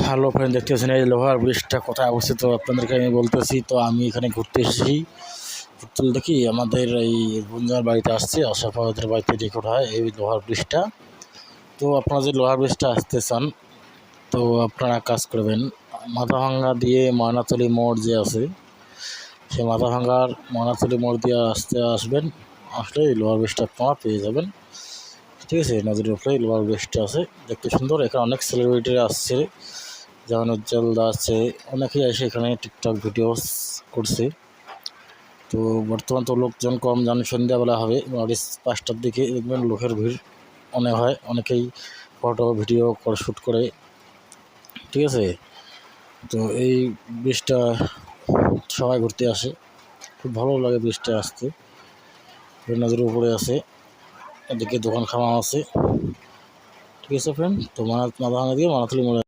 Hello friend, দেখতে পাচ্ছেন এই লোহার ব্রিজটা কোথায় অবস্থিত আপনাদেরকে আমি বলতেছি। তো আমি এখানে ঘুরতে এসেছি। ঘুরতে বলতে কি, আমাদের এই বন্ধুর বাড়িতে আসছি, আসার পর ওদের বাড়িতে রেকর্ড হয় এই লোহার ব্রিজটা। তো আপনারা যে লোহার ব্রিজটা আসতে চান, তো আপনারা কাজ করবেন, মাথাভাঙ্গা দিয়ে ময়নাতলি মোড় যে আছে, সেই মাথাভাঙ্গার ময়নাতলি মোড় দিয়ে আসবেন। আসলে এই লোহার ব্রিজটা আপনারা পেয়ে যাবেন। ঠিক আছে, নদীর উপরে লোহার ব্রিজটা আছে, দেখতে সুন্দর। এখানে অনেক সেলিব্রিটিরা আসছে, যেমন উজ্জ্বল দাস আছে, অনেকেই এসে এখানে টিকটক ভিডিও করছে। তো বর্তমান তো লোকজন কম, জানি সন্ধ্যাবেলা হবে, 5টার দিকে দেখবেন লোকের ভিড় অনেক হয়, অনেকেই ফটো ভিডিও করে শ্যুট করে। ঠিক আছে, তো এই ব্রিজটা সবাই ঘুরতে আসে, খুব ভালো লাগে ব্রিজটা আসতে। নদীর উপরে আছে, এদিকে দোকান খাওয়া আছে। ঠিক আছে ফ্রেন্ড, তো মাথাভাঙা দিয়ে ময়নাতলি মোড়ে